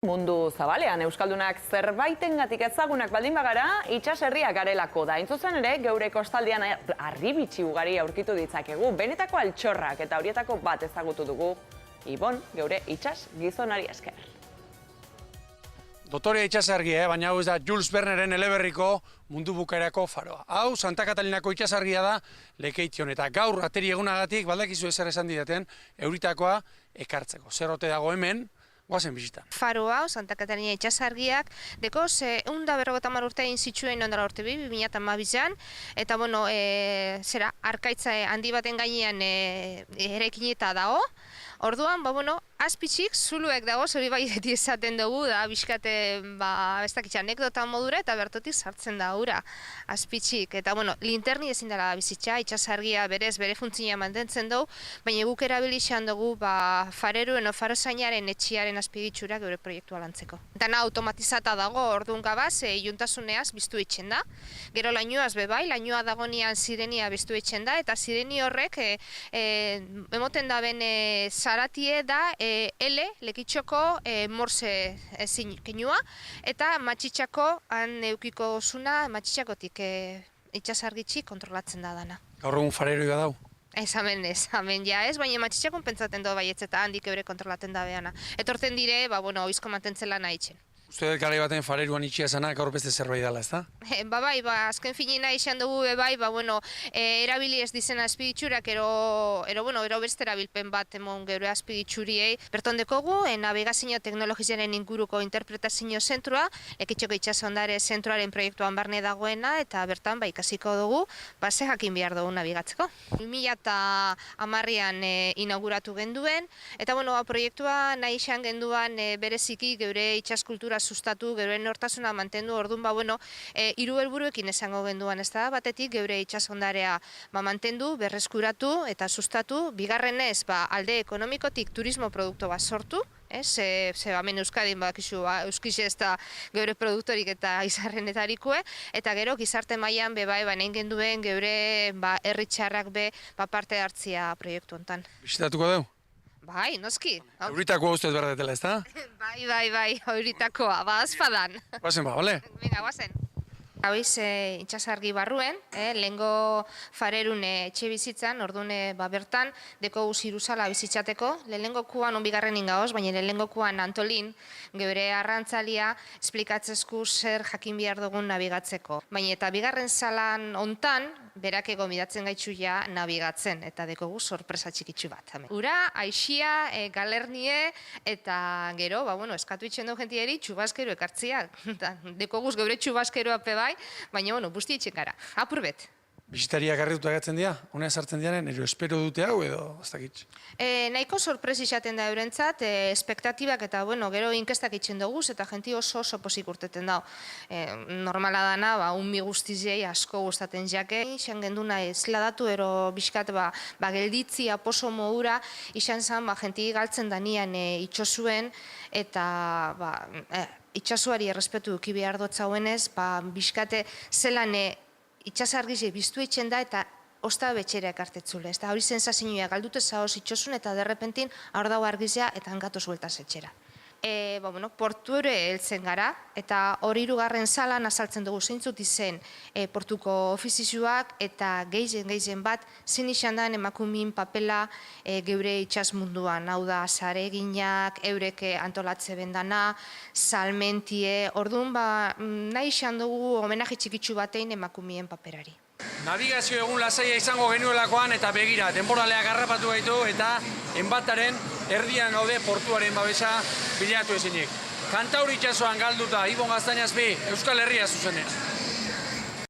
Mundu zabalean, Euskaldunak zerbaitengatik ezagunak baldin bagara, itxaserriak garelako da. Intzuzen ere, geure kostaldean harribitxi ugari aurkitu ditzakegu. Benetako altxorrak eta horietako bat ezagutu dugu. Ibon, geure itxas gizonari esker. Dotorea itxasargia, baina hau ez da Jules Verneeren eleberriko mundu bukaerako faroa. Hau, Santa Katalinako itxasargia da Lekeition, eta gaur ateri egunagatik baldakizu ezer esan didaten euritakoa ekartzeko. Zer ote dago hemen, goazen bisita. Faro hau, Santa Katalina itxasargiak, dekoz, 150 urte egin zituen ondara urte 2012an, eta, bueno, arkaitza handi baten gainean erekineta dago. Orduan, azpitxik, zuluek dago, zori bai beti esaten dugu, da, bizkate, ez dakitza, anekdota modura, eta bertotik sartzen da ura, azpitxik. Eta, linterni ezin dela bizitza, itxasargia berez, bere funtzioa mantentzen dugu, baina guk erabilixan dugu, fareruen o farozainaren etxiaren azpigitxura geure proiektua lantzeko. Dana automatizata dago, orduan gabaz, juntasuneaz biztu itxen da. Gero lainoaz bebai, lainoa dagonian zirenia biztu itxen da, eta zireni horrek, emoten da ben zaratie da, lekitxoko morse kenua, eta matxitxako han eukiko zuna, matxitxakotik itxasargitxi kontrolatzen da dana. Gaur egun farerioa dau? Ez, hemen ja ez, baina matxitxakon pentsaten do baietz eta handik eure kontrolaten da behana. Etorten dire, oizko mantentzen lan nahi txen. Uste dut gare baten fareruan itxia zanak gaur beste zerbait dela, ez da? Azken finina izan dugu erabili ez dizena azpigitxurak, ero beste erabilpen bat emon geure azpigitxuriei. Berton dekogu, navigazio teknologiaren inguruko interpretazio zentrua, Lekitxoko itsasondare zentroaren proiektuan barne dagoena, eta bertan ikasiko dugu, ze jakin behar dugu nabigatzeko. 2010an inauguratu genduen, eta proiektua nahi izan genduan bereziki geure itsaskultura sustatu, geure nortasuna mantendu, orduan hiru helburuekin esango genduan, ez da, batetik geure itsasondarea mantendu, berreskuratu eta sustatu, bigarrenez alde ekonomikotik turismo produktu bat sortu, hemen Euskadin euskize ez da geure produktorik eta izarrenetarikoe, eta gero gizarte mailan nahi genduen geure herritxarrak parte hartzia proiektu hontan. Bisitatuko dugu? Bai, noski. Euritako ustez berdetela, ez da? Bai, euritakoa, azpadan. Guazen bale? Venga, guazen. Hauiz itxasargi barruen, lehengo farerun etxe bizitzan, orduan bertan, deko ziruzala bizitzateko, lehengo kuan onbigarren ingaoz, baina lehengo kuan Antolin, geure arrantzalia, esplikatzezku zer jakin behar dugun nabigatzeko. Baina eta bigarren salan ontan, berak gomidatzen gaitxu ja nabigatzen, eta dekogu sorpresa txikitsu bat. Ura, aixia, galernie, eta gero, eskatu itxen du jentieri, txubaskero ekartzia. Dekoguz geure txubaskeroa pe bai, baina, busti itxen gara. Apur bet. Bisitariak garrituta agatzen dira? Honea sartzen diaren, espero dute hau edo ez dakitz? Nahiko sorpresi izaten da eurentzat, espektatibak eta, gero inkestak itxen dugu, eta jenti oso pozik urteten dau. Normala dana, unmi guztizei asko gustaten jake. Izan genduna esladatu ero bizkat, gelditzia, poso modura, izan zan, jenti galtzen danian itxosuen, eta itxasuari errespetu duki behar dotzauenez, bizkate zelan itxasargize biztu etxen da eta osta betxera ekartetzule. Eta hori sensazioa galdute zaoz itxosun eta derrepentin hor dago argizea eta hangatu zueltaz etxera. Porture heltzen gara eta hori hirugarren salan azaltzen dugu zeintzut izen portuko ofizizuak eta gehien bat zin izan da emakumin papela geure itsas munduan. Hau da, zareginak, eureke antolatze bendana, salmentie, orduan nahi izan dugu homenaje txikitsu batein emakumien paperari. Navigazio egun lasaia izango genuelakoan eta begira, denboraleak harrapatu gaitu eta enbataren erdian gaude portuaren babesa bilatu ezinik. Kantauri itxasoan galduta, Ibon Gaztainazpi, Euskal Herria zuzenez.